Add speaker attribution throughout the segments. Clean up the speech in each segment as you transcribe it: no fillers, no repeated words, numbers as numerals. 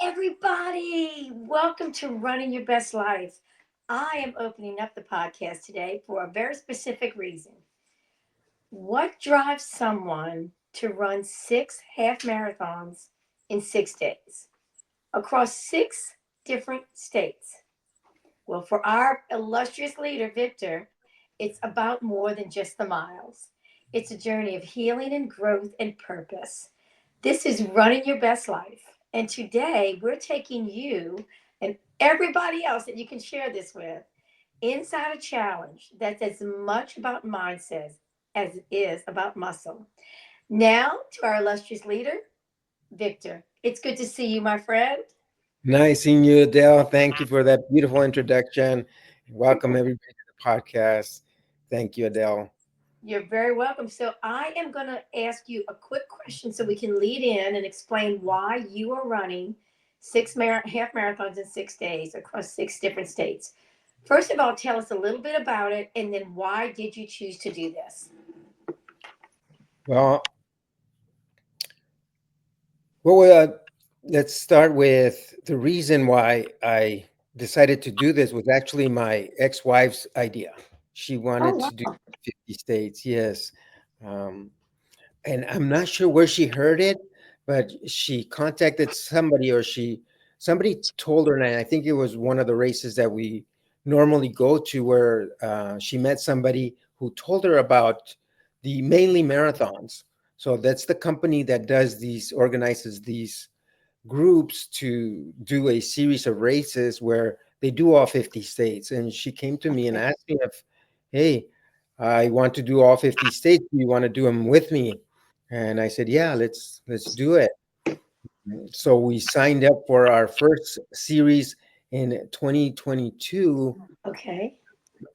Speaker 1: Everybody. Welcome to Running Your Best Life. I am opening up the podcast today for a very specific reason. What drives someone to run 6 half marathons in 6 days across 6 different states? Well, for our illustrious leader, Victor, it's about more than just the miles. It's a journey of healing and growth and purpose. This is Running Your Best Life. And today we're taking you and everybody else that you can share this with inside a challenge that's as much about mindset as it is about muscle. Now to our illustrious leader, Victor. It's good to see you, my friend.
Speaker 2: Nice seeing you, Adele. Thank you for that beautiful introduction. Welcome everybody to the podcast. Thank you, Adele.
Speaker 1: You're very welcome. So, I am going to ask you a quick question so we can lead in and explain why you are running half marathons in 6 days across 6 different states. First of all, tell us a little bit about it, and then why did you choose to do this?
Speaker 2: Well, well, let's start with the reason why I decided to do this was actually my ex-wife's idea. She wanted
Speaker 1: Oh,
Speaker 2: to do
Speaker 1: wow.
Speaker 2: 50 states, yes. Um, and I'm not sure where she heard it, but she contacted somebody or somebody told her, and I think it was one of the races that we normally go to where she met somebody who told her about the mainly marathons. So that's the company that organizes these groups to do a series of races where they do all 50 states. And she came to me and
Speaker 1: Okay.
Speaker 2: asked me if, hey, I want to do all 50 states. Do you want to do them with me? And I said, yeah, let's do it. So we signed up for our first series in 2022.
Speaker 1: Okay.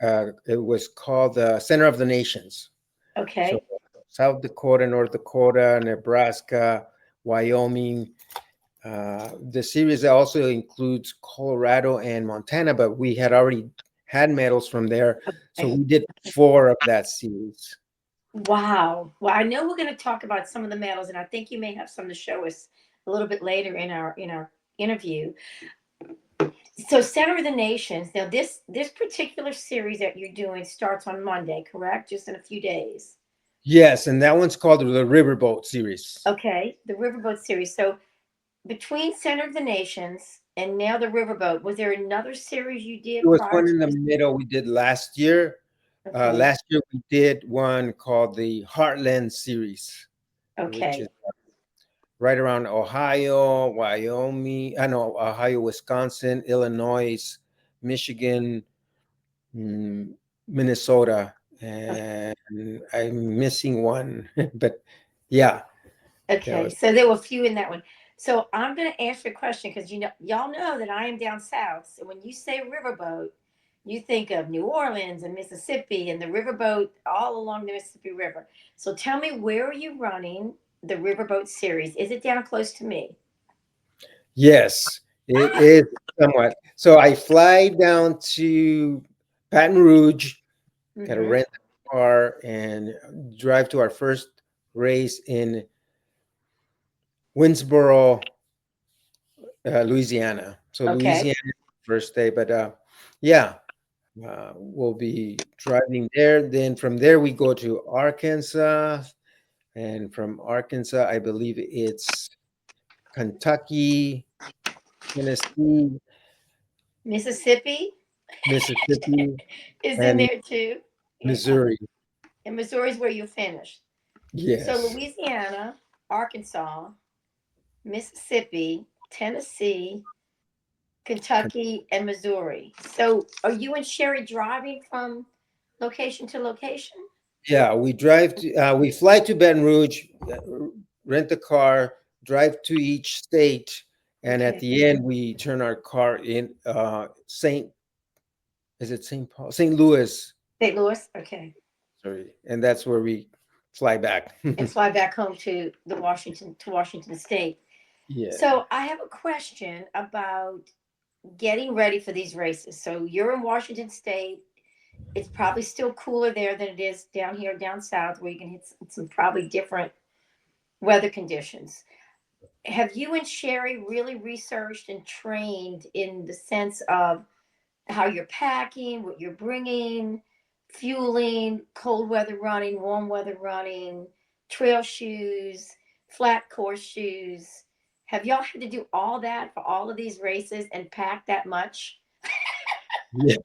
Speaker 2: It was called the Center of the Nations. So
Speaker 1: Okay.
Speaker 2: South Dakota, North Dakota, Nebraska, Wyoming. The series also includes Colorado and Montana, but we had already had medals from there. So
Speaker 1: Okay.
Speaker 2: we did four of that series.
Speaker 1: Wow. Well, I know we're going to talk about some of the medals, and I think you may have some to show us a little bit later in our interview. So, Center of the Nations. Now, this particular series that you're doing starts on Monday, correct? Just in a few days.
Speaker 2: Yes, and that one's called the Riverboat Series.
Speaker 1: Okay, the Riverboat Series. So, between Center of the Nations and now the Riverboat, was there another series you
Speaker 2: There
Speaker 1: did
Speaker 2: was
Speaker 1: prior
Speaker 2: one
Speaker 1: to
Speaker 2: in the
Speaker 1: this?
Speaker 2: middle we did last year.
Speaker 1: Okay,
Speaker 2: Last year we did one called the Heartland Series, which is
Speaker 1: okay,
Speaker 2: right around Ohio, Wyoming, I know Ohio, Wisconsin, Illinois, Michigan, mm, Minnesota, and I'm missing one, but yeah, that
Speaker 1: okay.
Speaker 2: was
Speaker 1: So there were a few in that one. So I'm going to ask you a question because y'all know that I am down south. So when you say riverboat, you think of New Orleans and Mississippi and the riverboat all along the Mississippi River. So tell me, where are you running the Riverboat Series? Is it down close to me?
Speaker 2: yes, it is somewhat. So I fly down to Baton Rouge, got to
Speaker 1: Mm-hmm.
Speaker 2: rent a car and drive to our first race in Winsboro, Louisiana. So
Speaker 1: Okay.
Speaker 2: Louisiana first day, but yeah, we'll be driving there. Then from there we go to Arkansas, and from Arkansas, I believe it's Kentucky, Tennessee,
Speaker 1: Mississippi
Speaker 2: Mississippi,
Speaker 1: is in
Speaker 2: and
Speaker 1: there too. Yeah.
Speaker 2: Missouri.
Speaker 1: And Missouri's where you finished. So
Speaker 2: Yes,
Speaker 1: Louisiana, Arkansas, Mississippi, Tennessee, Kentucky, and Missouri. So are you and Sherry driving from location to location?
Speaker 2: yeah. We fly to Baton Rouge, rent a car, drive to each state, and at
Speaker 1: Okay.
Speaker 2: the end we turn our car in Is it St. Paul? St. Louis,
Speaker 1: St. Louis? Okay.
Speaker 2: sorry, and that's where we fly back.
Speaker 1: And fly back home to Washington State.
Speaker 2: Yeah.
Speaker 1: So I have a question about getting ready for these races. So you're in Washington State. It's probably still cooler there than it is down here, down south, where you can hit some probably different weather conditions. have you and Sherry really researched and trained in the sense of how you're packing, what you're bringing, fueling, cold weather running, warm weather running, trail shoes, flat course shoes? Have y'all had to do all that for all of these races and pack that much?
Speaker 2: Yeah.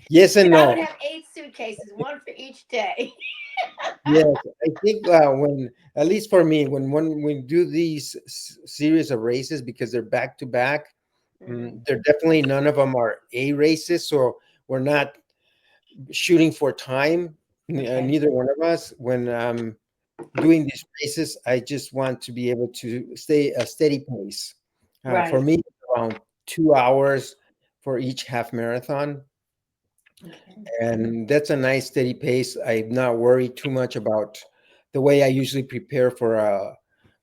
Speaker 2: Yes and
Speaker 1: And I would
Speaker 2: no.
Speaker 1: have 8 suitcases, one for each day.
Speaker 2: Yes, I think when, at least for me, when we do these series of races, because they're back to back,
Speaker 1: Hmm.
Speaker 2: they're definitely, none of them are A races, so we're not shooting for time.
Speaker 1: Okay.
Speaker 2: Neither one of us. When doing these races, I just want to be able to stay a steady pace. For
Speaker 1: Right.
Speaker 2: me, around 2 hours for each half marathon.
Speaker 1: Okay.
Speaker 2: And that's a nice steady pace. I'm not worried too much about the way I usually prepare for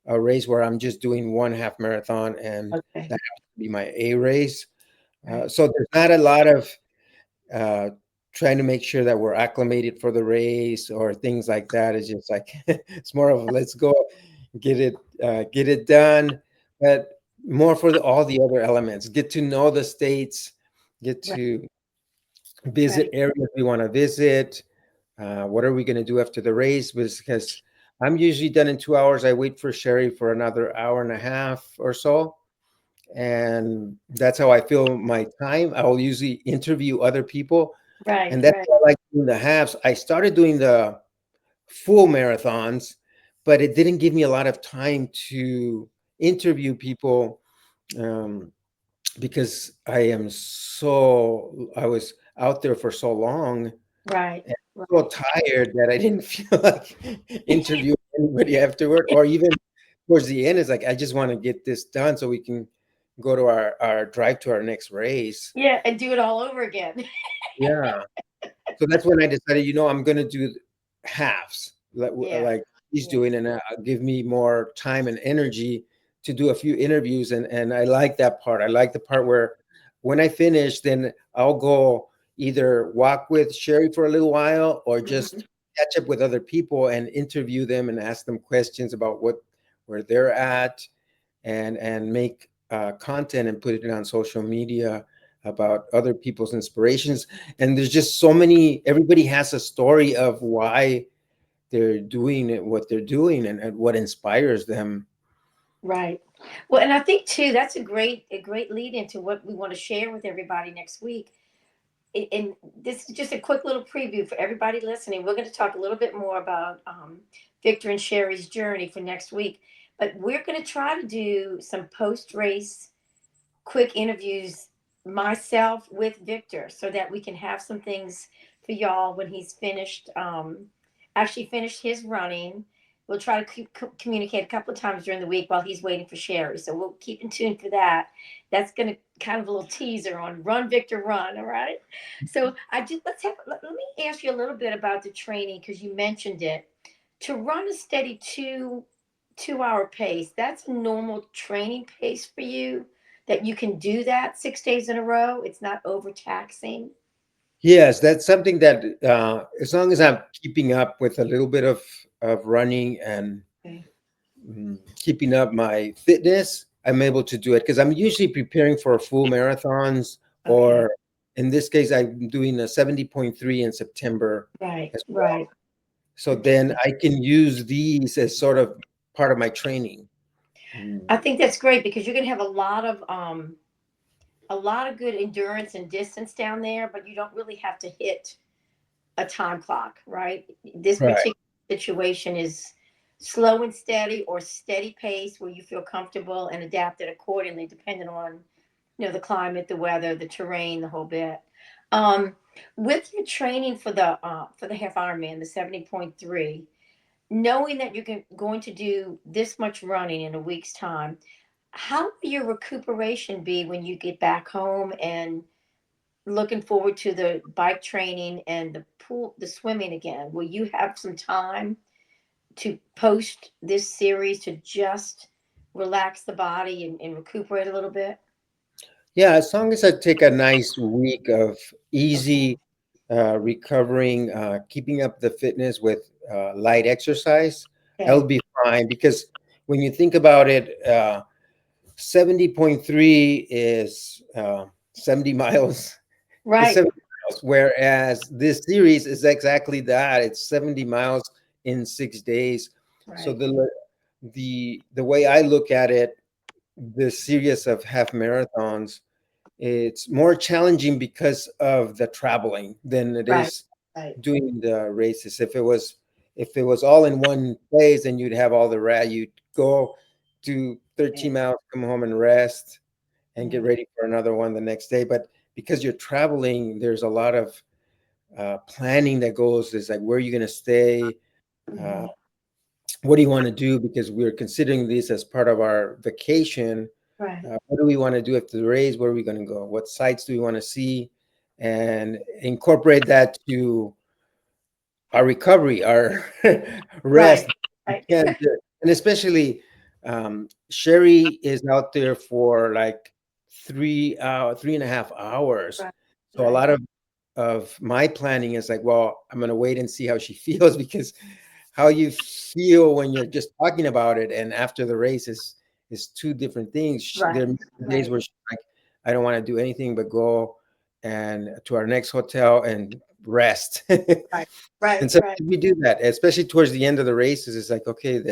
Speaker 2: a race where I'm just doing one half marathon, and
Speaker 1: Okay.
Speaker 2: that happens to be my A race.
Speaker 1: Right.
Speaker 2: So there's not a lot of uh, trying to make sure that we're acclimated for the race or things like that. It's just like it's more of, let's go get it done, but more for all the other elements. Get to know the states, get
Speaker 1: Right.
Speaker 2: to visit
Speaker 1: Right.
Speaker 2: areas we want to visit. What are we going to do after the race? Because I'm usually done in 2 hours. I wait for Sherry for another hour and a half or so. And that's how I fill my time. I will usually interview other people.
Speaker 1: Right.
Speaker 2: And that's
Speaker 1: Right.
Speaker 2: why I like doing the halves. I started doing the full marathons, but it didn't give me a lot of time to interview people. Um, because I was out there for so long,
Speaker 1: Right.
Speaker 2: and so
Speaker 1: Right.
Speaker 2: tired that I didn't feel like interviewing anybody afterward, or even towards the end. It's like, I just want to get this done so we can go to our drive to our next race.
Speaker 1: Yeah, and do it all over again.
Speaker 2: Yeah. So that's when I decided, I'm going to do halves,
Speaker 1: Yeah.
Speaker 2: like he's
Speaker 1: Yeah.
Speaker 2: doing, and give me more time and energy to do a few interviews. And I like that part. I like the part where when I finish, then I'll go either walk with Sherry for a little while, or
Speaker 1: Hmm.
Speaker 2: just catch up with other people and interview them and ask them questions about where they're at, and make content and put it on social media about other people's inspirations. And there's just so many, everybody has a story of why they're doing it, what they're doing, and what inspires them.
Speaker 1: Right. Well, and I think too that's a great lead into what we want to share with everybody next week. And this is just a quick little preview for everybody listening. We're going to talk a little bit more about Victor and Sherry's journey for next week, but we're going to try to do some post race quick interviews myself with Victor so that we can have some things for y'all when he's finished, actually finished his running. We'll try to communicate a couple of times during the week while he's waiting for Sherry. So we'll keep in tune for that. That's going to kind of a little teaser on Run Victor Run. All right. So I just let me ask you a little bit about the training because you mentioned it. To run a steady 2 hour pace, that's a normal training pace for you that you can do that 6 days in a row. It's not overtaxing.
Speaker 2: Yes, that's something that, as long as I'm keeping up with a little bit of running, and
Speaker 1: Okay.
Speaker 2: keeping up my fitness, I'm able to do it, because I'm usually preparing for full marathons,
Speaker 1: Okay.
Speaker 2: or in this case, I'm doing a 70.3 in September
Speaker 1: Right.
Speaker 2: as well.
Speaker 1: Right.
Speaker 2: So
Speaker 1: Okay.
Speaker 2: then I can use these as sort of part of my training. Mm.
Speaker 1: I think that's great because you're going to have a lot of good endurance and distance down there, but you don't really have to hit a time clock, right? This
Speaker 2: Right.
Speaker 1: particular situation is slow and steady or steady pace where you feel comfortable and adapt it accordingly depending on the climate, the weather, the terrain, the whole bit. Um, with your training for the half Ironman, the 70.3, knowing that you're going to do this much running in a week's time, how will your recuperation be when you get back home and looking forward to the bike training and the pool, the swimming again? Will you have some time to post this series to just relax the body and recuperate a little bit?
Speaker 2: Yeah, as long as I take a nice week of
Speaker 1: Okay.
Speaker 2: easy recovering, keeping up the fitness with light exercise, I'll
Speaker 1: Okay.
Speaker 2: be fine. Because when you think about it, 70.3 is 70 miles. It's
Speaker 1: Right.
Speaker 2: 70 miles, whereas this series is exactly that. It's 70 miles in 6 days. So
Speaker 1: Right.
Speaker 2: the way I look at it, the series of half marathons, it's more challenging because of the traveling than it
Speaker 1: Right.
Speaker 2: is
Speaker 1: Right.
Speaker 2: doing the races. If it was all in one place, then you'd have all the you'd go do 13
Speaker 1: Yeah.
Speaker 2: miles, come home and rest and get
Speaker 1: Yeah.
Speaker 2: ready for another one the next day. But because you're traveling, there's a lot of planning that goes. There's like, where are you going to stay? Uh,
Speaker 1: Mhm.
Speaker 2: what do you want to do? Because we're considering this as part of our vacation.
Speaker 1: Right.
Speaker 2: What do we want to do after the race? Where are we going to go? What sites do we want to see? And incorporate that to our recovery, our
Speaker 1: Right.
Speaker 2: rest. You
Speaker 1: Right.
Speaker 2: can't, and especially Sherry is out there for like 3.5 hours.
Speaker 1: Right.
Speaker 2: So a
Speaker 1: Right.
Speaker 2: lot of my planning is like, well, I'm going to wait and see how she feels, because how you feel when you're just talking about it and after the race is two different things. There
Speaker 1: Right.
Speaker 2: are days
Speaker 1: Right.
Speaker 2: where she's like, I don't want to do anything but go and to our next hotel and rest.
Speaker 1: Right. Right.
Speaker 2: And so
Speaker 1: Right.
Speaker 2: we do that, especially towards the end of the races. It's like, okay,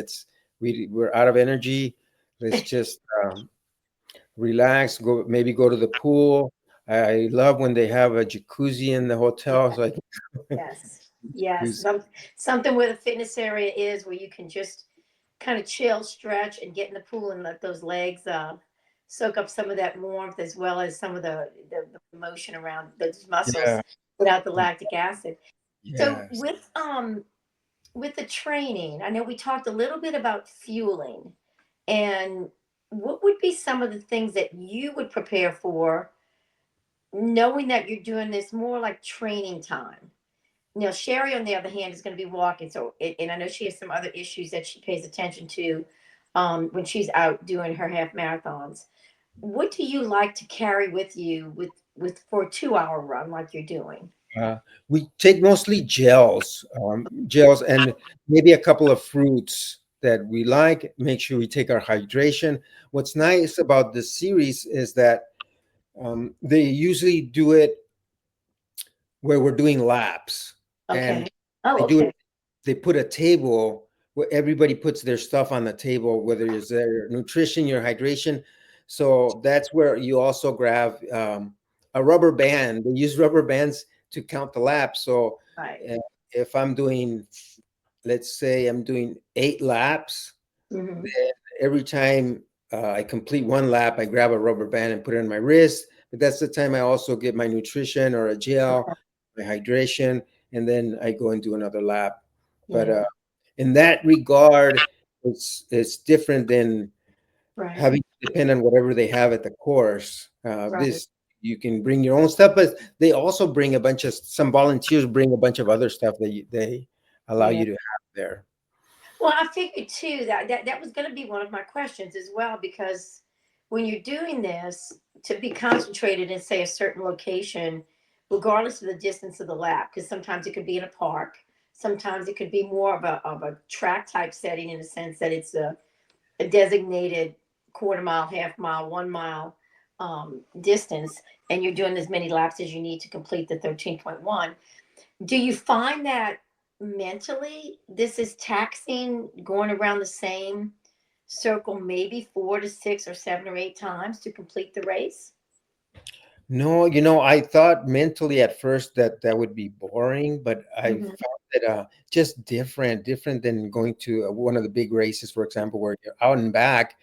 Speaker 2: we're out of energy. Let's just relax. Maybe go to the pool. I love when they have a jacuzzi in the hotel, so I can
Speaker 1: Yes. Yes.
Speaker 2: jacuzzi.
Speaker 1: Something where the fitness area is where you can just kind of chill, stretch, and get in the pool and let those legs soak up some of that warmth as well as some of the motion around those muscles
Speaker 2: Yeah.
Speaker 1: without the lactic acid. So
Speaker 2: Yes.
Speaker 1: with the training, I know we talked a little bit about fueling and what would be some of the things that you would prepare for knowing that you're doing this more like training time? Now, Sherry, on the other hand, is going to be walking. So, and I know she has some other issues that she pays attention to when she's out doing her half marathons. What do you like to carry with you with for a 2 hour run like you're doing?
Speaker 2: Uh, we take mostly gels, and maybe a couple of fruits that we like. Make sure we take our hydration. What's nice about this series is that they usually do it where we're doing laps, and
Speaker 1: Okay. Oh,
Speaker 2: they do it.
Speaker 1: okay.
Speaker 2: They put a table where everybody puts their stuff on the table, whether it's their nutrition, your hydration. So that's where you also grab a rubber band. They use rubber bands to count the laps. So
Speaker 1: Right.
Speaker 2: uh, if I'm doing, let's say I'm doing 8 laps,
Speaker 1: Mm-hmm.
Speaker 2: every time I complete one lap, I grab a rubber band and put it on my wrist. But that's the time I also get my nutrition or a gel, my hydration, and then I go and do another lap. But
Speaker 1: Yeah.
Speaker 2: in that regard, it's different than
Speaker 1: Right.
Speaker 2: having to depend on whatever they have at the course.
Speaker 1: Right.
Speaker 2: This you can bring your own stuff, but they also bring some volunteers bring a bunch of other stuff that they allow
Speaker 1: Yeah.
Speaker 2: you to have there.
Speaker 1: Well, I figured too that was going to be one of my questions as well because when you're doing this to be concentrated in say a certain location, regardless of the distance of the lap, because sometimes it could be in a park, sometimes it could be more of a track type setting in a sense that it's a designated quarter mile, half mile, 1 mile distance, and you're doing as many laps as you need to complete the 13.1. Do you find that mentally this is taxing going around the same circle maybe 4 to 6 or 7 or 8 times to complete the race?
Speaker 2: No, I thought mentally at first that that would be boring, but I
Speaker 1: Hmm.
Speaker 2: found that just different than going to one of the big races, for example, where you're out and back,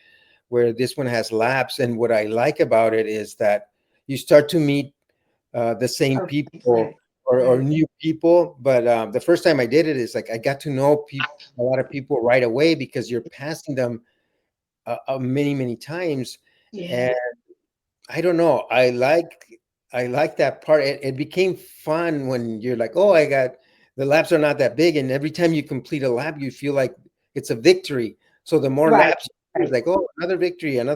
Speaker 2: where this one has laps. And what I like about it is that you start to meet the same
Speaker 1: Okay,
Speaker 2: people,
Speaker 1: right,
Speaker 2: or
Speaker 1: right.
Speaker 2: new people. But the first time I did it, is like I got to know a lot of people right away, because you're passing them many times.
Speaker 1: Yeah,
Speaker 2: I don't know. I like that part. It became fun when you're like, oh, the laps are not that big, and every time you complete a lap, you feel like it's a victory. So the more
Speaker 1: right,
Speaker 2: laps, it's
Speaker 1: right.
Speaker 2: like, oh, another victory, and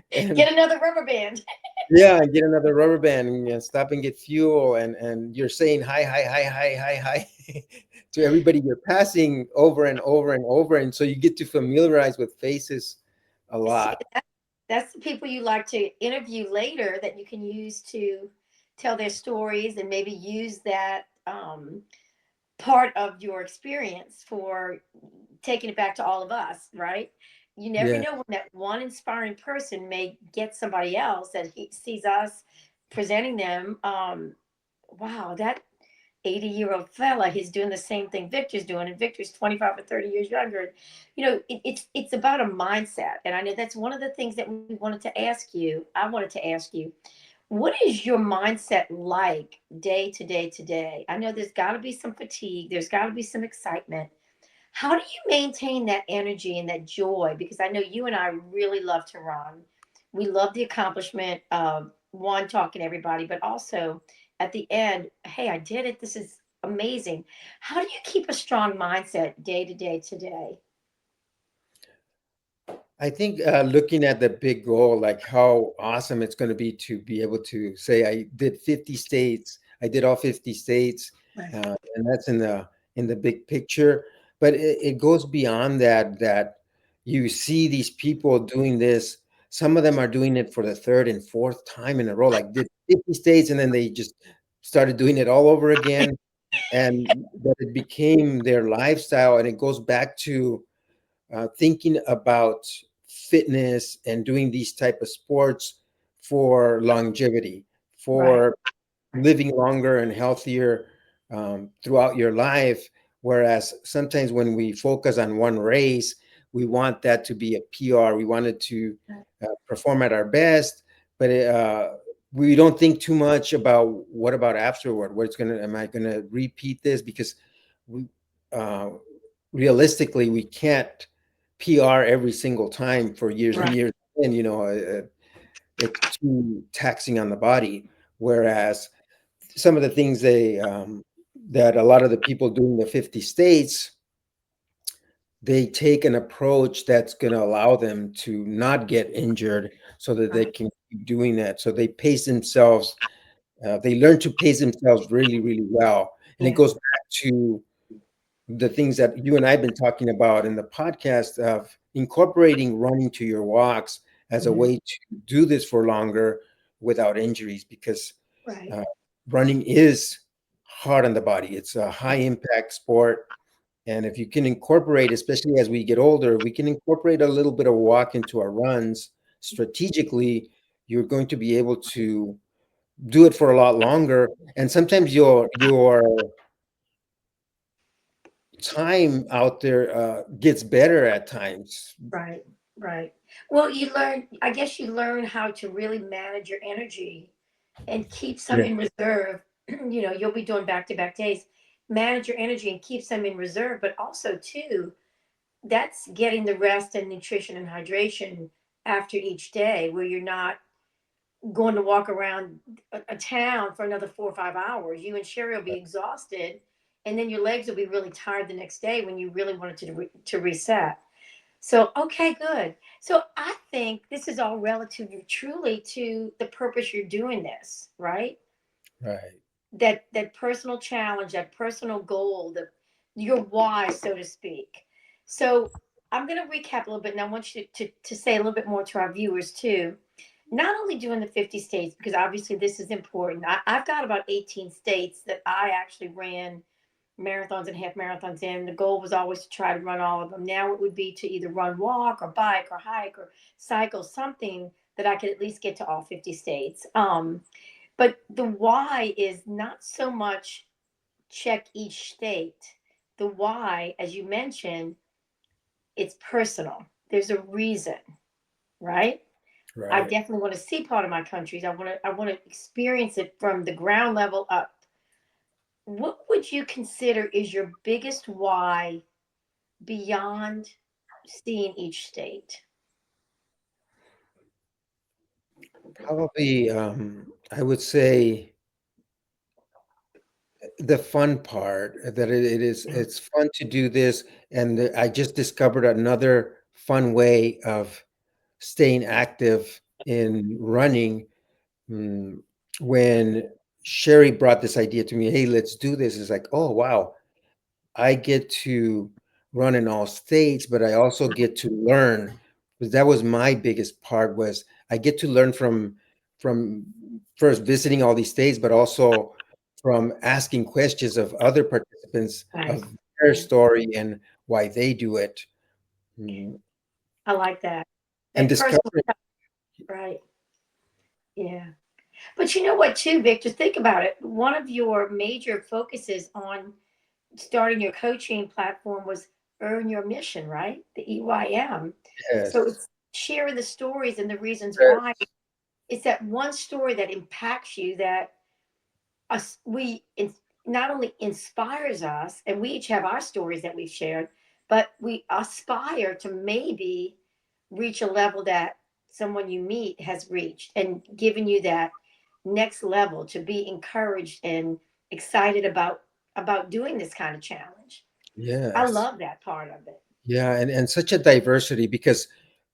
Speaker 1: Get another rubber band.
Speaker 2: yeah, and get another rubber band, and stop and get fuel, and you're saying hi to everybody you're passing over and over and over, and so you get to familiarize with faces a
Speaker 1: See,
Speaker 2: lot.
Speaker 1: that's the people you like to interview later that you can use to tell their stories and maybe use that part of your experience for taking it back to all of us, right? You never
Speaker 2: Yeah,
Speaker 1: know when that one inspiring person may get somebody else that he sees us presenting them. Wow, that 80-year-old fella, he's doing the same thing Victor's doing, and Victor's 25 or 30 years younger. It's about a mindset. And I know that's one of the things that we wanted to ask you. I wanted to ask you, what is your mindset like day to day today? I know there's got to be some fatigue, there's got to be some excitement. How do you maintain that energy and that joy? Because I know you and I really love to run. We love the accomplishment of one, talking to everybody, but also at the end, hey, I did it. This is amazing. How do you keep a strong mindset day to day today?
Speaker 2: I think looking at the big goal, like how awesome it's going to be able to say I did 50 states, I did all 50 states,
Speaker 1: Right.
Speaker 2: and that's in the big picture. But it goes beyond that. That you see these people doing this. Some of them are doing it for the third and fourth time in a row, like did 50 states, and then they just started doing it all over again, and that it became their lifestyle. And it goes back to thinking about fitness and doing these type of sports for longevity,
Speaker 1: Right.
Speaker 2: for living longer and healthier throughout your life. Whereas sometimes when we focus on one race, we want that to be a PR. We want it to perform at our best, but we don't think too much about what about afterward. What's gonna? Am I gonna repeat this? Because we uh, realistically we can't PR every single time for years and
Speaker 1: Right.
Speaker 2: years, and it's too taxing on the body. Whereas some of the things that a lot of the people doing the 50 states, they take an approach that's going to allow them to not get injured so that they
Speaker 1: Right.
Speaker 2: can keep doing that. So they pace themselves. They learn to pace themselves really, really well. And it
Speaker 1: Yeah.
Speaker 2: goes back to the things that you and I have been talking about in the podcast of incorporating running to your walks as a
Speaker 1: Mhm.
Speaker 2: way to do this for longer without injuries, because
Speaker 1: Right.
Speaker 2: uh, running is hard on the body. It's a high impact sport. And if you can incorporate, especially as we get older, we can incorporate a little bit of walk into our runs strategically, you're going to be able to do it for a lot longer. And sometimes your time out there gets better at times.
Speaker 1: Right. Right. Well, I guess you learn how to really manage your energy and keep some
Speaker 2: Yeah,
Speaker 1: in reserve. You'll be doing back to back days. Manage your energy and keep some in reserve, but also too, that's getting the rest and nutrition and hydration after each day, where you're not going to walk around a town for another 4 or 5 hours. You and Sherry will be exhausted, and then your legs will be really tired the next day when you really wanted to reset. So, okay, good. So, I think this is all relative truly to the purpose you're doing this, right?
Speaker 2: right.
Speaker 1: That personal challenge, that personal goal, your why, so to speak. So, I'm going to recap a little bit, and I want you to say a little bit more to our viewers too. Not only doing the 50 states, because obviously this is important. I've got about 18 states that I actually ran marathons and half marathons in. The goal was always to try to run all of them. Now it would be to either run, walk, or bike, or hike, or cycle, something that I could at least get to all 50 states. But the why is not so much check each state. The why, as you mentioned, it's personal. There's a reason, right? I
Speaker 2: Right.
Speaker 1: definitely want to see part of my countries. I want to experience it from the ground level up. What would you consider is your biggest why beyond seeing each state?
Speaker 2: Probably, I would say the fun part that it's fun to do this. And I just discovered another fun way of staying active in running. Mm, When Sherry brought this idea to me, hey, let's do this. It's like, oh, wow. I get to run in all states, but I also get to learn, because that was my biggest part, was I get to learn from first visiting all these states, but also from asking questions of other participants
Speaker 1: Right.
Speaker 2: of their
Speaker 1: Right.
Speaker 2: story and why they do it. Mm.
Speaker 1: I like that.
Speaker 2: And
Speaker 1: That personal
Speaker 2: discovering.
Speaker 1: touch, right. Yeah. But you know what, too, Victor? Think about it. One of your major focuses on starting your coaching platform was earn your mission, right? The EYM. So
Speaker 2: Yes.
Speaker 1: it's sharing the stories and the reasons why.
Speaker 2: Yes.
Speaker 1: It's that one story that impacts you that us not only inspires us, and we each have our stories that we've shared, but we aspire to maybe reach a level that someone you meet has reached and given you that next level to be encouraged and excited about doing this kind of challenge. I
Speaker 2: Yes.
Speaker 1: love that part of it.
Speaker 2: Yeah, and such a diversity, because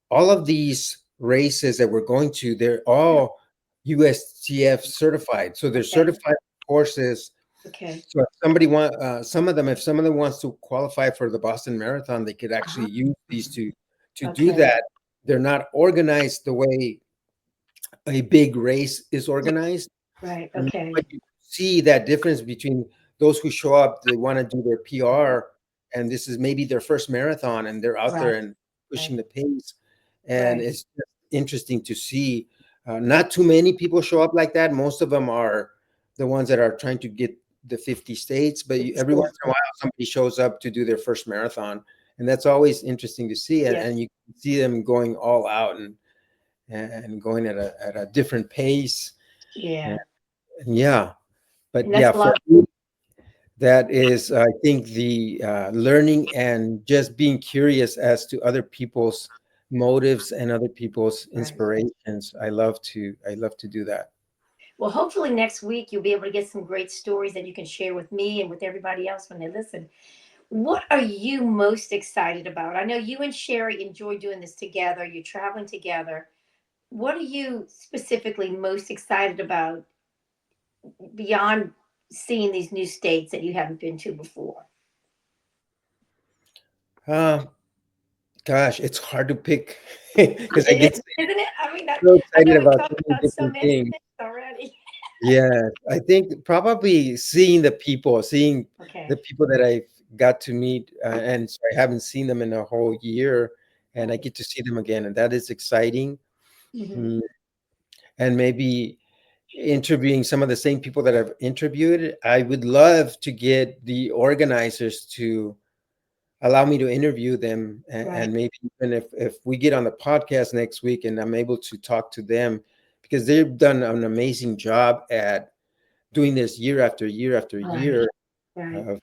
Speaker 2: all of these races that we're going to, they're all USTF certified. So they're
Speaker 1: Okay.
Speaker 2: certified courses.
Speaker 1: Okay.
Speaker 2: So if somebody want some of them, if some of them wants to qualify for the Boston Marathon, they could actually
Speaker 1: Uh-huh.
Speaker 2: use these to do
Speaker 1: Okay.
Speaker 2: that. They're not organized the way a big race is organized.
Speaker 1: Right.
Speaker 2: But
Speaker 1: Okay.
Speaker 2: you see that difference between those who show up, they want to do their PR, and this is maybe their first marathon, and they're out
Speaker 1: Right.
Speaker 2: there and
Speaker 1: Right.
Speaker 2: pushing the pace. And
Speaker 1: Right.
Speaker 2: it's just interesting to see. Not too many people show up like that. Most of them are the ones that are trying to get the 50 states, but every once in a while, somebody shows up to do their first marathon. And that's always interesting to see. And,
Speaker 1: Yeah.
Speaker 2: and you can see them going all out and going at a different pace. And,
Speaker 1: Yeah.
Speaker 2: and yeah, but
Speaker 1: And that's
Speaker 2: yeah,
Speaker 1: a
Speaker 2: for
Speaker 1: lot.
Speaker 2: me, that is, I think, the learning and just being curious as to other people's motives and other people's
Speaker 1: Right.
Speaker 2: inspirations. I love to do that.
Speaker 1: Well, hopefully next week you'll be able to get some great stories that you can share with me and with everybody else when they listen. What are you most excited about? I know you and Sherry enjoy doing this together. You're traveling together. What are you specifically most excited about beyond seeing these new states that you haven't been to before?
Speaker 2: Uh, Gosh, it's hard to pick because I
Speaker 1: It
Speaker 2: get
Speaker 1: is, isn't it? I mean,
Speaker 2: so
Speaker 1: I know
Speaker 2: excited
Speaker 1: we
Speaker 2: about
Speaker 1: talked
Speaker 2: so many
Speaker 1: about so
Speaker 2: different
Speaker 1: many
Speaker 2: things.
Speaker 1: things already.
Speaker 2: Yeah, I think probably seeing the
Speaker 1: Okay.
Speaker 2: people that I got to meet, and so I haven't seen them in a whole year, and I
Speaker 1: Right.
Speaker 2: get to see them again, and that is exciting.
Speaker 1: Hmm.
Speaker 2: Mm, and maybe interviewing some of the same people that I've interviewed. I would love to get the organizers to allow me to interview them,
Speaker 1: Right.
Speaker 2: and maybe even if we get on the podcast next week and I'm able to talk to them, because they've done an amazing job at doing this year after year after
Speaker 1: Right.
Speaker 2: year
Speaker 1: Right.
Speaker 2: of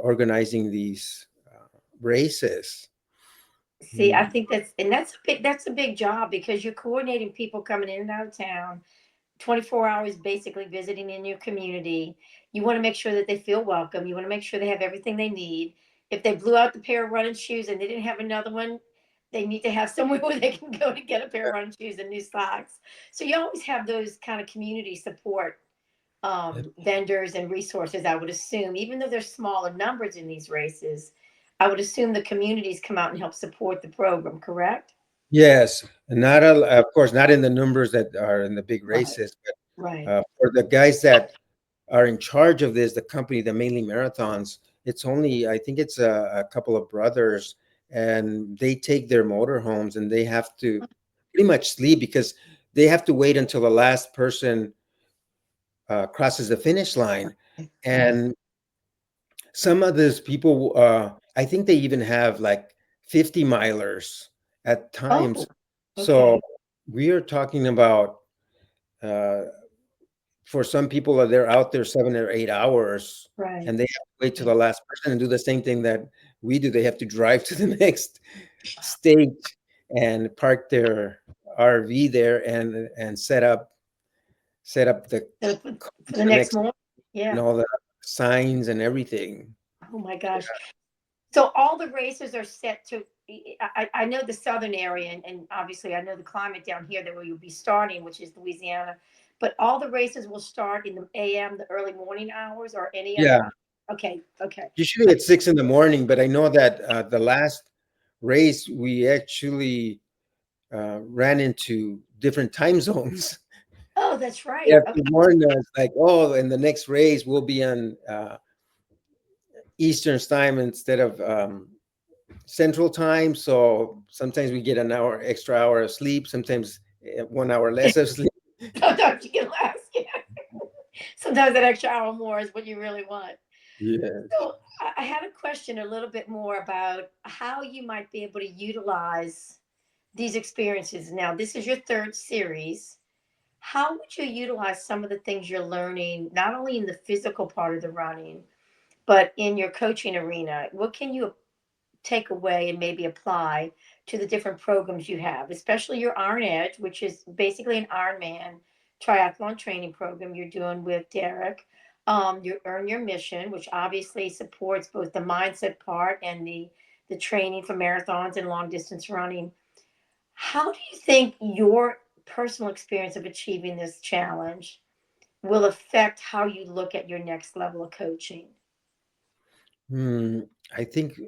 Speaker 2: organizing these races.
Speaker 1: See, I
Speaker 2: Mm.
Speaker 1: think that's a big job because you're coordinating people coming in and out of town, 24 hours basically visiting in your community. You want to make sure that they feel welcome. You want to make sure they have everything they need. If they blew out the pair of running shoes and they didn't have another one, they need to have somewhere where they can go to get a pair of running shoes and new socks. So you always have those kind of community support vendors and resources, I would assume, even though there's smaller numbers in these races, I would assume the communities come out and help support the program, correct?
Speaker 2: Yes, not of course not in the numbers that are in the big
Speaker 1: Right,
Speaker 2: races, but
Speaker 1: right.
Speaker 2: for the guys that are in charge of this, the company, the mainly marathons, it's only, I think it's a couple of brothers, and they take their motorhomes and they have to pretty much sleep, because they have to wait until the last person crosses the finish line.
Speaker 1: Right.
Speaker 2: And some of these people, I think they even have like 50 milers at
Speaker 1: Oh,
Speaker 2: times. So
Speaker 1: okay.
Speaker 2: we are talking about, uh, for some people, they're out there 7 or 8 hours,
Speaker 1: Right.
Speaker 2: and they have to wait to
Speaker 1: Right.
Speaker 2: the last person and do the same thing that we do. They have to drive to the next state and park their RV there and set up the
Speaker 1: So for the
Speaker 2: the
Speaker 1: next
Speaker 2: next,
Speaker 1: morning.
Speaker 2: and
Speaker 1: Yeah.
Speaker 2: all the signs and everything.
Speaker 1: Oh my gosh. So all the races are set to. I know the southern area, and obviously I know the climate down here that where you'll be starting, which is Louisiana. But all the races will start in the AM, the early morning hours, or any other.
Speaker 2: Yeah.
Speaker 1: Okay, okay.
Speaker 2: Usually at 6 in the morning, but I know that the last race we actually ran into different time zones.
Speaker 1: Oh, that's
Speaker 2: They
Speaker 1: right.
Speaker 2: have to
Speaker 1: Okay.
Speaker 2: warn us, like, oh, in the next race we'll be on Eastern time instead of Central time. So sometimes we get an hour, extra hour of sleep. Sometimes 1 hour less of sleep.
Speaker 1: Sometimes you get less. Yeah. Sometimes that extra hour more is what you really want.
Speaker 2: Yes.
Speaker 1: So I had a question a little bit more about how you might be able to utilize these experiences. Now, this is your third series. How would you utilize some of the things you're learning, not only in the physical part of the running, but in your coaching arena? What can you take away and maybe apply to the different programs you have, especially your Iron Edge, which is basically an Ironman triathlon training program you're doing with Derek. You Earn Your Mission, which obviously supports both the mindset part and the training for marathons and long distance running. How do you think your personal experience of achieving this challenge will affect how you look at your next level of coaching?
Speaker 2: Hmm, I think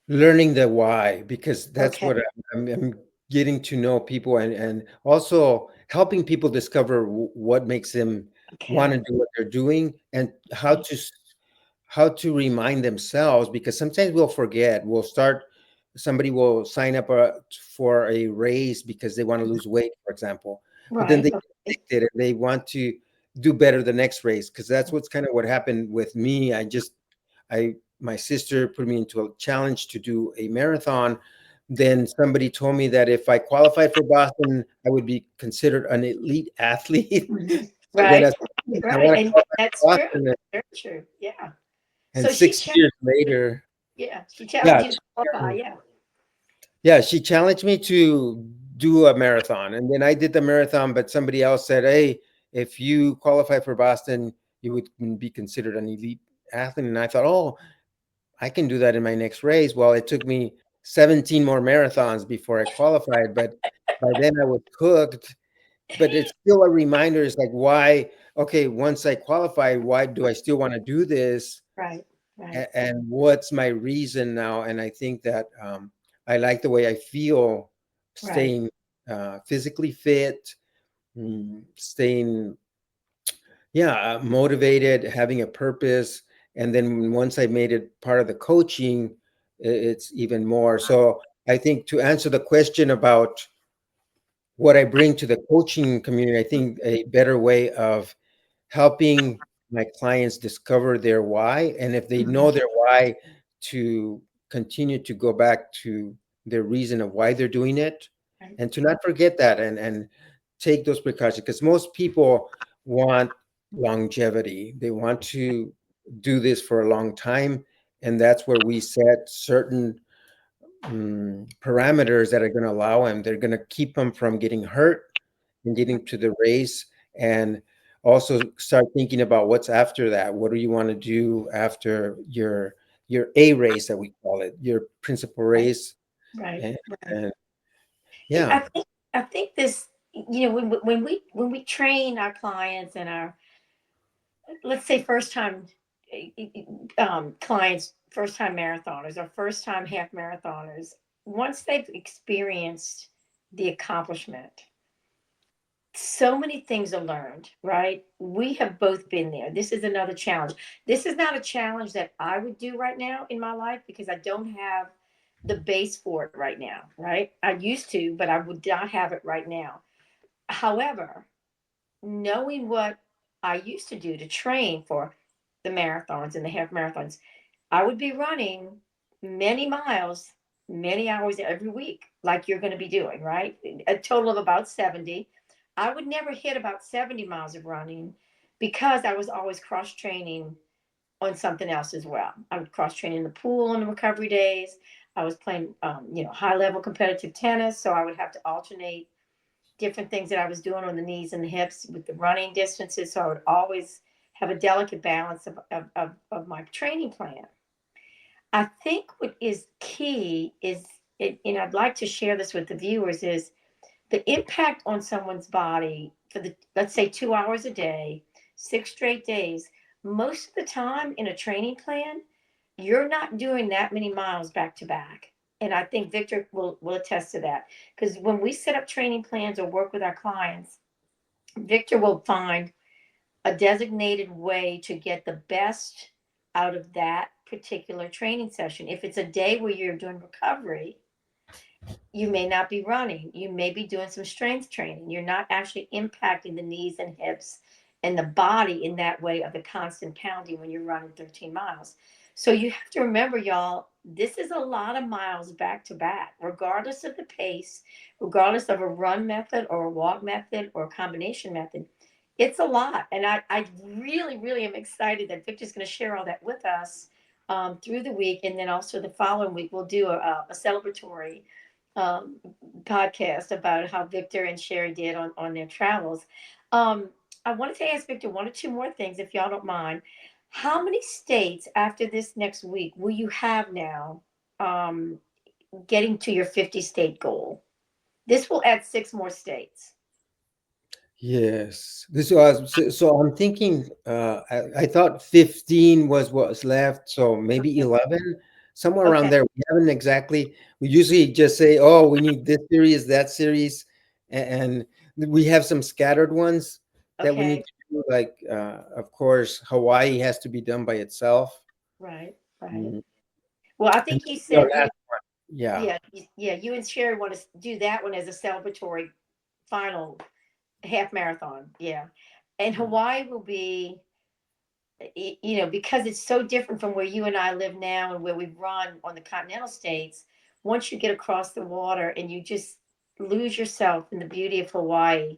Speaker 2: learning the why, because that's
Speaker 1: Okay.
Speaker 2: what I'm getting to know people, and also helping people discover what makes them want to
Speaker 1: Okay.
Speaker 2: do what they're doing, and
Speaker 1: Right.
Speaker 2: how to remind themselves, because sometimes we'll forget. Somebody will sign up for a race because they want to lose weight, for example, but then
Speaker 1: Right.
Speaker 2: they get
Speaker 1: Okay.
Speaker 2: addicted and they want to do better the next race, because that's what's kind of what happened with me. I My sister put me into a challenge to do a marathon. Then somebody told me that if I qualified for Boston, I would be considered an elite athlete.
Speaker 1: Mhm.
Speaker 2: So then
Speaker 1: Right,
Speaker 2: I
Speaker 1: right,
Speaker 2: want to
Speaker 1: and
Speaker 2: qualify
Speaker 1: that's
Speaker 2: for
Speaker 1: true,
Speaker 2: Boston,
Speaker 1: very true, yeah.
Speaker 2: and
Speaker 1: So she
Speaker 2: 6 years
Speaker 1: challenged
Speaker 2: later,
Speaker 1: she challenged
Speaker 2: yeah,
Speaker 1: you to qualify, yeah.
Speaker 2: she challenged me to do a marathon, and then I did the marathon. But somebody else said, "Hey, if you qualify for Boston, you would be considered an elite athlete." And I thought, "Oh, I can do that in my next race." Well, it took me 17 more marathons before I qualified, but by then I was hooked. But it's still a reminder. It's like, why? Okay, once I qualify, why do I still want to do this?
Speaker 1: Right, right,
Speaker 2: And what's my reason now? And I think that I like the way I feel,
Speaker 1: right,
Speaker 2: staying physically fit, staying, yeah, motivated, having a purpose. And then once I made it part of the coaching, it's even more. So I think, to answer the question about what I bring to the coaching community, I think a better way of helping my clients discover their why, and if they
Speaker 1: mhm,
Speaker 2: know their why, to continue to go back to their reason of why they're doing it,
Speaker 1: right,
Speaker 2: and to not forget that, and take those precautions, because most people want longevity. They want to do this for a long time, and that's where we set certain parameters that are going to allow them. They're going to keep them from getting hurt and getting to the race, and also start thinking about what's after that. What do you want to do after your A race, that we call it, your principal
Speaker 1: right,
Speaker 2: race?
Speaker 1: right,
Speaker 2: And,
Speaker 1: right.
Speaker 2: and
Speaker 1: Hey,
Speaker 2: yeah.
Speaker 1: I think this, when we train our clients and our, let's say, first time clients, first time marathoners or first time half marathoners, once they've experienced the accomplishment, so many things are learned, right? We have both been there. This is another challenge. This is not a challenge that I would do right now in my life because I don't have the base for it right now, right? I used to, but I would not have it right now. However, knowing what I used to do to train for the marathons and the half marathons, I would be running many miles, many hours every week, like you're going to be doing, right? A total of about 70. I would never hit about 70 miles of running because I was always cross training on something else as well. I would cross train in the pool on the recovery days. I was playing, high level competitive tennis, so I would have to alternate different things that I was doing on the knees and the hips with the running distances. So I would always have a delicate balance of my training plan. I think what is key is, and I'd like to share this with the viewers, is the impact on someone's body for the, let's say, 2 hours a day, 6 straight days. most of the time in a training plan, you're not doing that many miles back to back. And I think Victor will attest to that. Because when we set up training plans or work with our clients, Victor will find a designated way to get the best out of that particular training session. If it's a day where you're doing recovery, you may not be running. You may be doing some strength training. You're not actually impacting the knees and hips and the body in that way of the constant pounding when you're running 13 miles. So you have to remember, y'all, this is a lot of miles back to back, regardless of the pace, regardless of a run method or a walk method or a combination method. It's a lot. And I really, really am excited that Victor's going to share all that with us through the week. And then also the following week, we'll do a celebratory um, podcast about how Victor and Sherry did on their travels. Um, I wanted to ask Victor one or two more things, if y'all don't mind. How many states after this next week will you have now um, getting to your 50 state goal? This will add six more states.
Speaker 2: Yes, this was so. I'm thinking. I thought 15 was what was left, so maybe
Speaker 1: Okay.
Speaker 2: 11, somewhere around
Speaker 1: Okay.
Speaker 2: there. We haven't exactly. We usually just say, "Oh, we need this series, that series," and we have some scattered ones that we need
Speaker 1: Okay.
Speaker 2: to do. Like, of course, Hawaii has to be done by itself.
Speaker 1: Right. Right.
Speaker 2: Mm,
Speaker 1: Well, I
Speaker 2: And
Speaker 1: think you
Speaker 2: our
Speaker 1: said you,
Speaker 2: last one, yeah,
Speaker 1: yeah, yeah, you and Sherry want to do that one as a celebratory final half marathon. Yeah. And Hawaii will be, because it's so different from where you and I live now and where we've run on the continental states. Once you get across the water and you just lose yourself in the beauty of Hawaii,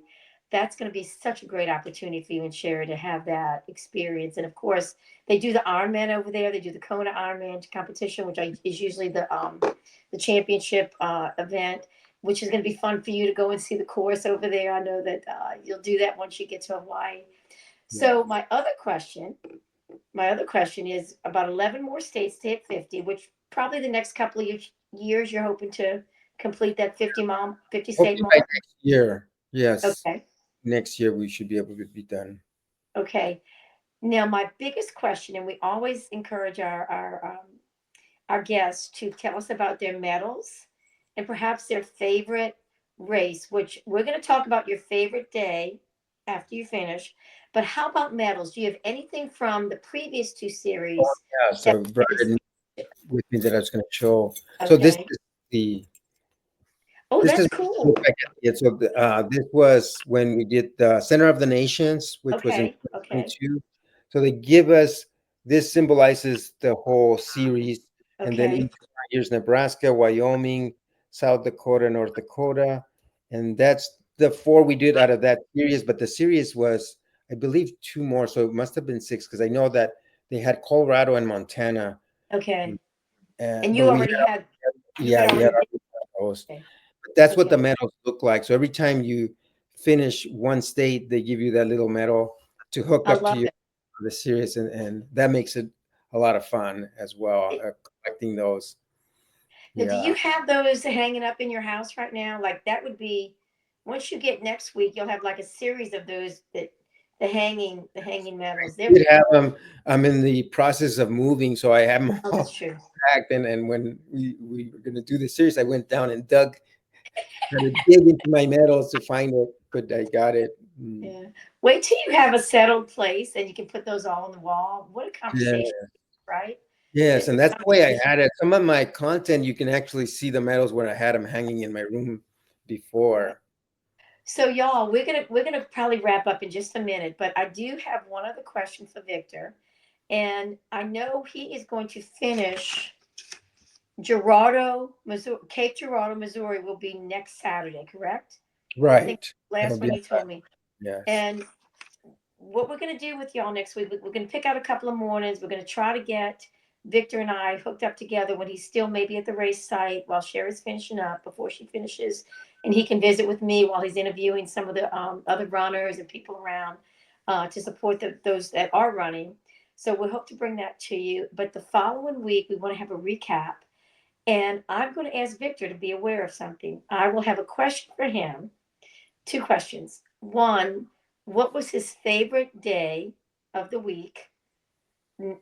Speaker 1: that's going to be such a great opportunity for you and Sherry to have that experience. And of course, they do the Ironman over there. They do the Kona Ironman competition, which is usually the championship event, which is going to be fun for you to go and see the course over there. I know that you'll do that once you get to Hawaii.
Speaker 2: yeah.
Speaker 1: So my other question is about 11 more states to hit 50, which probably the next couple of years you're hoping to complete that 50 state
Speaker 2: Hopefully by
Speaker 1: mark.
Speaker 2: next year. Yes,
Speaker 1: Okay.
Speaker 2: next year we should be able to be done.
Speaker 1: Okay. Now, my biggest question, and we always encourage our guests to tell us about their medals and perhaps their favorite race, which we're going to talk about your favorite day after you finish. But how about medals? Do you have anything from the previous two series
Speaker 2: Yeah,
Speaker 1: that
Speaker 2: so brought
Speaker 1: really?
Speaker 2: it with me that I was going to show. So
Speaker 1: Okay.
Speaker 2: the
Speaker 1: Oh,
Speaker 2: this
Speaker 1: that's
Speaker 2: is what it looks
Speaker 1: cool.
Speaker 2: like at the end. So this was when we did the Center of the Nations, which was in
Speaker 1: Okay. Okay.
Speaker 2: 2022. So they give us this symbolizes the whole series, and then
Speaker 1: Okay.
Speaker 2: each here's Nebraska, Wyoming, South Dakota, North Dakota, and that's the four we did out of that series. But the series was, I believe, two more, so it must have been six because I know that they had Colorado and Montana,
Speaker 1: Okay. And
Speaker 2: but
Speaker 1: you already had you
Speaker 2: yeah,
Speaker 1: had
Speaker 2: we had
Speaker 1: already
Speaker 2: our
Speaker 1: been.
Speaker 2: host.
Speaker 1: Okay.
Speaker 2: That's what the
Speaker 1: Okay.
Speaker 2: medals look like. So every time you finish one state, they give you that little medal to hook
Speaker 1: I
Speaker 2: up to
Speaker 1: love
Speaker 2: your
Speaker 1: it.
Speaker 2: the series, and that makes it a lot of fun as well.
Speaker 1: It-
Speaker 2: Collecting those,
Speaker 1: Now, do you
Speaker 2: yeah,
Speaker 1: have those hanging up in your house right now? Like that would be once you get next week, you'll have like a series of those that the hanging medals. They're
Speaker 2: did have them. I'm in the process of moving, so I have them
Speaker 1: oh, that's
Speaker 2: all
Speaker 1: true.
Speaker 2: packed. And when we were going to do the series, I went down and had to dig into my medals to find it, but I got it. Mm.
Speaker 1: Yeah. Wait till you have a settled place and you can put those all on the wall. What a
Speaker 2: Yeah.
Speaker 1: conversation, right?
Speaker 2: Yes,
Speaker 1: Just a
Speaker 2: and that's the way I
Speaker 1: conversation.
Speaker 2: had it. Some of my content, you can actually see the medals where I had them hanging in my room
Speaker 1: Yeah.
Speaker 2: before.
Speaker 1: So y'all, we're gonna probably wrap up in just a minute, but I do have one other question for Victor, and I know he is going to finish Gerardo, Missouri. Cape Girardeau, Missouri will be next Saturday, correct? I think
Speaker 2: Right. That'll
Speaker 1: last
Speaker 2: be
Speaker 1: one you told me.
Speaker 2: yes.
Speaker 1: And what we're going to do with y'all next week, we're going to pick out a couple of mornings. We're going to try to get Victor and I hooked up together when he's still maybe at the race site while Sherry's finishing up before she finishes. And he can visit with me while he's interviewing some of the other runners and people around to support those that are running. So we hope to bring that to you. But the following week, we want to have a recap. And I'm going to ask Victor to be aware of something. I will have a question for him. Two questions. One, what was his favorite day of the week? N-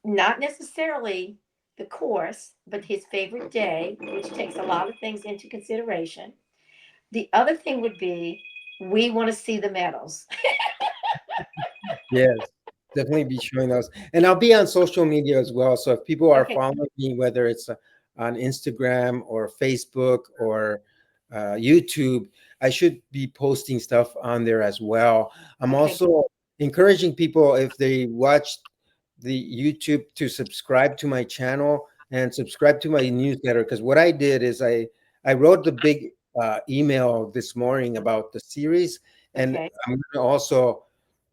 Speaker 1: Not necessarily the course, but his favorite day, which takes a lot of things into consideration. The other thing would be we want to see the medals.
Speaker 2: Yes, definitely be showing those. And I'll be on social media as well. So if people are
Speaker 1: Okay,
Speaker 2: following me, whether it's on Instagram or Facebook or YouTube, I should be posting stuff on there as well. I'm
Speaker 1: okay,
Speaker 2: also encouraging people, if they watch the YouTube, to subscribe to my channel and subscribe to my newsletter. Because what I did is I wrote the big email this morning about the series, and
Speaker 1: okay,
Speaker 2: I'm going to also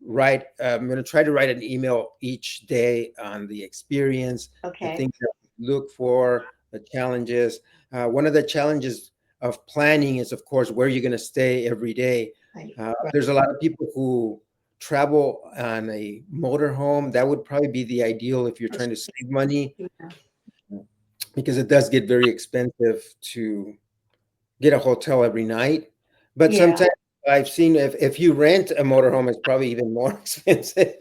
Speaker 2: write. I'm going to try to write an email each day on the experience, the
Speaker 1: okay.
Speaker 2: things that we look for, the challenges. One of the challenges of planning is, of course, where you're going to stay every day.
Speaker 1: Right, right.
Speaker 2: There's a lot of people who travel on a motorhome. That would probably be the ideal if you're
Speaker 1: That's
Speaker 2: trying to save money,
Speaker 1: yeah.
Speaker 2: because it does get very expensive to get a hotel every night. But
Speaker 1: Yeah.
Speaker 2: sometimes I've seen, if you rent a motorhome, it's probably even more expensive.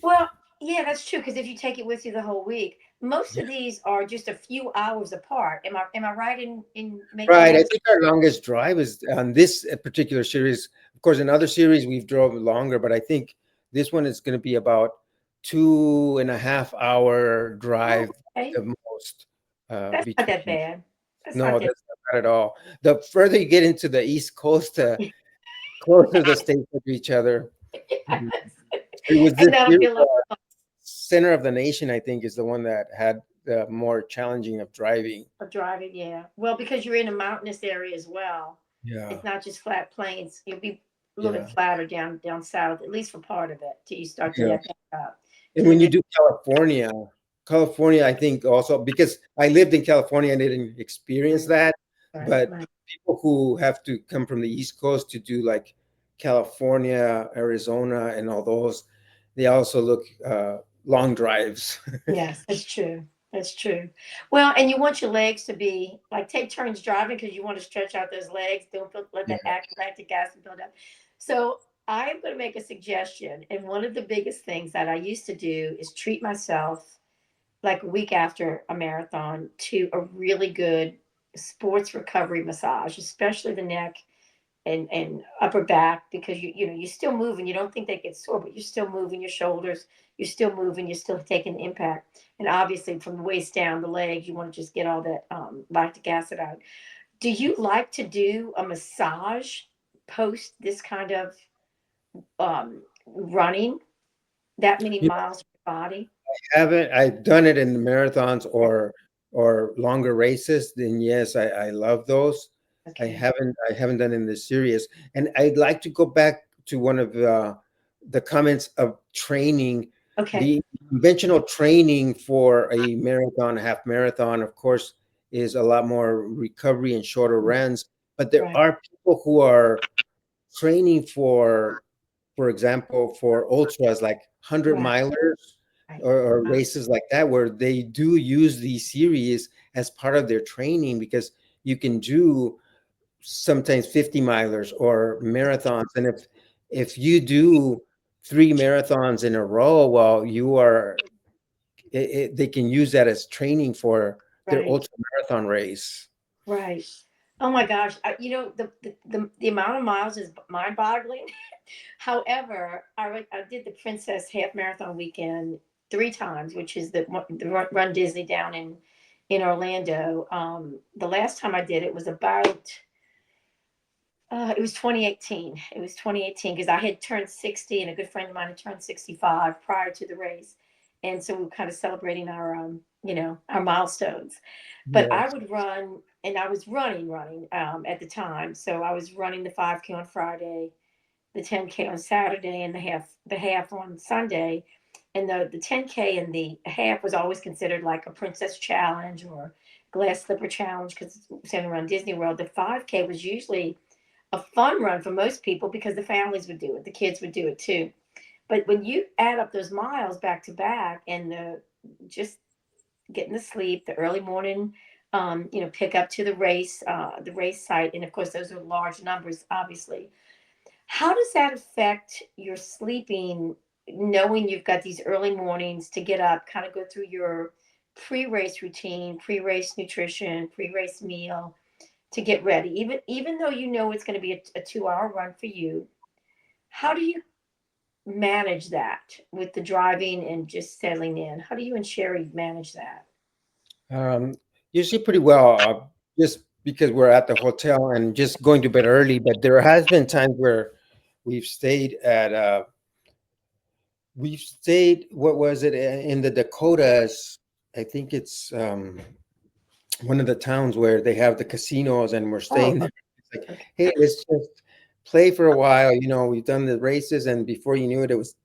Speaker 1: Well, yeah, that's true. Because if you take it with you the whole week, most of these are just a few hours apart. Am I right in making
Speaker 2: Right. I
Speaker 1: that?
Speaker 2: think our longest drive is on this particular series. Of course, in other series we've drove longer, but I think this one is going to be about 2.5 hour
Speaker 1: Oh,
Speaker 2: drive
Speaker 1: okay.
Speaker 2: the most
Speaker 1: That's not that
Speaker 2: between.
Speaker 1: bad. That's
Speaker 2: No,
Speaker 1: not that.
Speaker 2: that's not at all. The further you get into the East Coast, closer the states to each other. Mhm. It was
Speaker 1: And
Speaker 2: this
Speaker 1: that'll
Speaker 2: year,
Speaker 1: be a little
Speaker 2: center of the nation, I think, is the one that had the more challenging of driving.
Speaker 1: of driving. Yeah. Well, because you're in a mountainous area as well,
Speaker 2: Yeah,
Speaker 1: it's not just flat plains. You'll be a little bit
Speaker 2: yeah,
Speaker 1: flatter down south, at least for part of it, till you start to
Speaker 2: yeah.
Speaker 1: head back up
Speaker 2: And
Speaker 1: to the
Speaker 2: when you
Speaker 1: mid.
Speaker 2: do California, California, I think also, because I lived in California and didn't experience
Speaker 1: Right,
Speaker 2: that,
Speaker 1: right,
Speaker 2: but
Speaker 1: right.
Speaker 2: people who have to come from the East Coast to do like California, Arizona, and all those, they also look long drives.
Speaker 1: Yes, that's true. That's true. Well, and you want your legs to be like take turns driving because you want to stretch out those legs. Don't let
Speaker 2: Yeah,
Speaker 1: that lactic acid build up. So I am going to make a suggestion. And one of the biggest things that I used to do is treat myself like a week after a marathon to a really good sports recovery massage, especially the neck and upper back, because you know you're still moving. You don't think they get sore, but you're still moving your shoulders. You're still moving. You're still taking the impact. And obviously, from the waist down, the legs, you want to just get all that lactic acid out. Do you like to do a massage post this kind of running that many miles for your body?
Speaker 2: haven't. I've done it in the marathons or longer races. Then yes, I love those.
Speaker 1: Okay.
Speaker 2: I haven't done in this series, and I'd like to go back to one of the comments of training.
Speaker 1: Okay.
Speaker 2: The conventional training for a marathon, half marathon, of course, is a lot more recovery and shorter runs. But there
Speaker 1: Right.
Speaker 2: are people who are training for example, for ultras like 100
Speaker 1: Right.
Speaker 2: milers
Speaker 1: Right.
Speaker 2: or races like that, where they do use these series as part of their training, because you can do sometimes 50 milers or marathons. And if you do 3 marathons in a row, well, you are they can use that as training for their
Speaker 1: Right.
Speaker 2: ultra marathon race.
Speaker 1: Right. Oh my gosh. You know, the amount of miles is mind boggling. However, I did the Princess Half Marathon weekend 3 times, which is the Run Disney down in Orlando. The last time I did it was about it was 2018. It was 2018 because I had turned 60 and a good friend of mine had turned 65 prior to the race, and so we were kind of celebrating our our milestones. But I
Speaker 2: Yes.
Speaker 1: would run, and I was running at the time. So I was running the 5K on Friday, the 10K on Saturday, and the half on Sunday. And the 10K and the half was always considered like a princess challenge or glass slipper challenge because it's centered around Disney World. The 5K was usually a fun run for most people because the families would do it, the kids would do it too. But when you add up those miles back to back and the just getting the sleep, the early morning, pick up to the race site, and of course those are large numbers, obviously. How does that affect your sleeping? knowing you've got these early mornings to get up, kind of go through your pre-race routine, pre-race nutrition, pre-race meal to get ready. Even though you know it's going to be a 2 hour run for you, how do you manage that with the driving and just settling in? How do you and Sherry manage that?
Speaker 2: Um, Usually pretty well, just because we're at the hotel and just going to bed early. But there has been times where we've stayed at, what was it, in the Dakotas? I think it's one of the towns where they have the casinos and we're
Speaker 1: Oh,
Speaker 2: staying there. It's like,
Speaker 1: okay.
Speaker 2: hey, let's just play for a while. We've done the races, and before you knew it, it was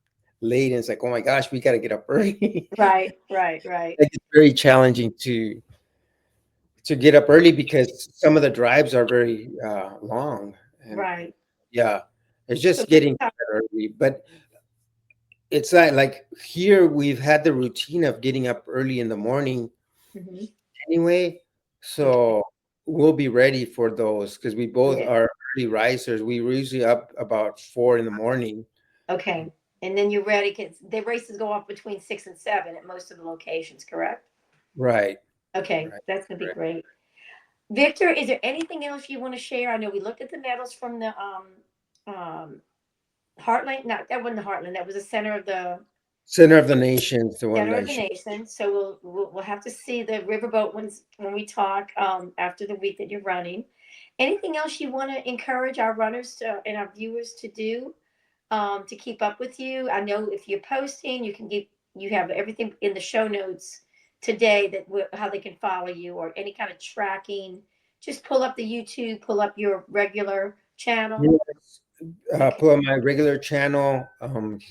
Speaker 2: late. And it's like, oh my gosh, we got to get up early.
Speaker 1: Right, right, right,
Speaker 2: Like, it's very challenging to get up early because some of the drives are very long. And
Speaker 1: right.
Speaker 2: yeah, it's
Speaker 1: So
Speaker 2: just
Speaker 1: this
Speaker 2: getting
Speaker 1: time,
Speaker 2: early. But it's not like here we've had the routine of getting up early in the morning
Speaker 1: mhm.
Speaker 2: anyway.
Speaker 1: Okay,
Speaker 2: So we'll be ready for those because we both
Speaker 1: yeah,
Speaker 2: are early risers. We were usually up about 4 in the morning.
Speaker 1: okay. And then you're ready because the races go off between 6 and 7 at most of the locations, correct?
Speaker 2: Right.
Speaker 1: Okay,
Speaker 2: Right.
Speaker 1: that's gonna be
Speaker 2: Right.
Speaker 1: great. Victor, is there anything else you want to share? I know we looked at the medals from the Heartland. No, that wasn't the Heartland. That was the
Speaker 2: Center of the nation is the one
Speaker 1: center
Speaker 2: that I
Speaker 1: of the
Speaker 2: should.
Speaker 1: nation. So we'll have to see the riverboat ones when we talk after the week that you're running. Anything else you want to encourage our runners to, and our viewers to do to keep up with you? I know if you're posting, you can get you have everything in the show notes today that how they can follow you or any kind of tracking. Just pull up the YouTube, pull up your regular channel.
Speaker 2: Yes.
Speaker 1: Okay,
Speaker 2: Put on my regular channel,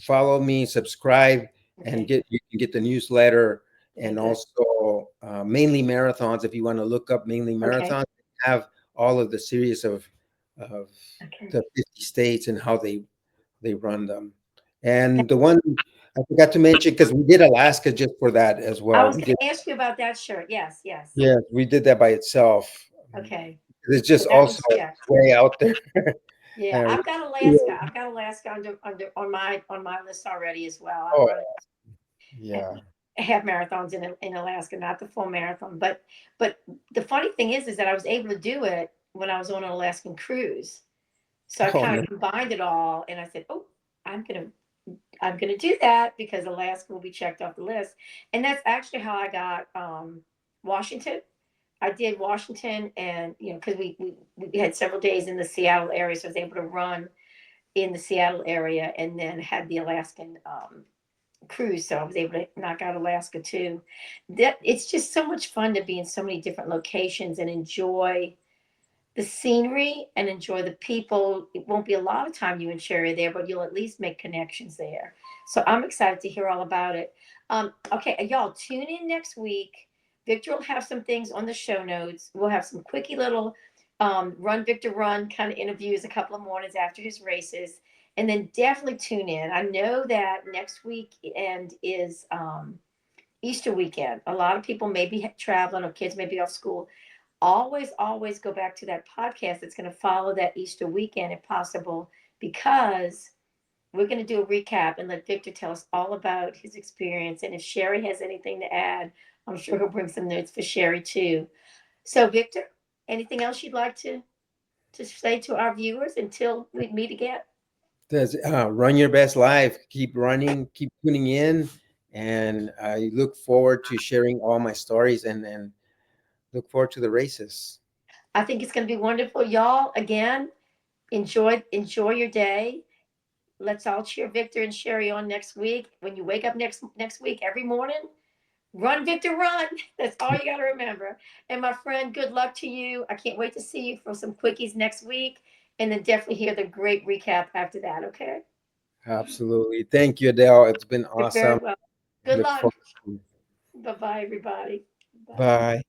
Speaker 2: follow me, subscribe, and
Speaker 1: okay,
Speaker 2: you can get the newsletter,
Speaker 1: okay,
Speaker 2: and
Speaker 1: good.
Speaker 2: also mainly marathons. If you want to look up mainly
Speaker 1: Okay,
Speaker 2: marathons, they have all of the series of
Speaker 1: okay.
Speaker 2: the 50 states and how they run them. And the one I forgot to mention, because we did Alaska just for that as
Speaker 1: I
Speaker 2: well.
Speaker 1: was going to ask you about that shirt. Yes, yes.
Speaker 2: We did that by itself.
Speaker 1: Okay.
Speaker 2: It's
Speaker 1: So
Speaker 2: just
Speaker 1: that
Speaker 2: also
Speaker 1: one's checked.
Speaker 2: way out there.
Speaker 1: Yeah,
Speaker 2: And
Speaker 1: I've got Alaska. I've got Alaska under on my list already as well. I
Speaker 2: oh
Speaker 1: run
Speaker 2: yeah.
Speaker 1: half marathons in Alaska, not the full marathon. But the funny thing is that I was able to do it when I was on an Alaskan cruise. So I
Speaker 2: Oh
Speaker 1: kind
Speaker 2: no.
Speaker 1: of combined it all, and I said, "Oh, I'm gonna I'm gonna do that because Alaska will be checked off the list." And that's actually how I got Washington. I did Washington, and because we had several days in the Seattle area, so I was able to run in the Seattle area, and then had the Alaskan cruise, so I was able to knock out Alaska too. That it's just so much fun to be in so many different locations and enjoy the scenery and enjoy the people. It won't be a lot of time you and Sherry are there, but you'll at least make connections there. So I'm excited to hear all about it. Okay, y'all tune in next week. Victor will have some things on the show notes. We'll have some quickie little run Victor run kind of interviews a couple of mornings after his races. And then definitely tune in. I know that next week and is Easter weekend. A lot of people may be traveling or kids may be off school. Always go back to that podcast that's going to follow that Easter weekend if possible, because we're going to do a recap and let Victor tell us all about his experience. And if Sherry has anything to add, I'm sure he'll bring some notes for Sherry too. So, Victor, anything else you'd like to say to our viewers until we meet again?
Speaker 2: Does run your best life. Keep running, keep tuning in, and I look forward to sharing all my stories and look forward to the races.
Speaker 1: I think it's going to be wonderful, y'all. Again, enjoy your day. Let's all cheer Victor and Sherry on next week. When you wake up next week every morning, run, Victor, run. That's all you got to remember. And my friend, good luck to you. I can't wait to see you for some quickies next week, and then definitely hear the great recap after that. Okay.
Speaker 2: Absolutely. Thank you, Adele. It's been
Speaker 1: You're very
Speaker 2: awesome.
Speaker 1: well. Good
Speaker 2: Look
Speaker 1: luck.
Speaker 2: forward to it.
Speaker 1: Bye bye, everybody. Bye.
Speaker 2: Bye.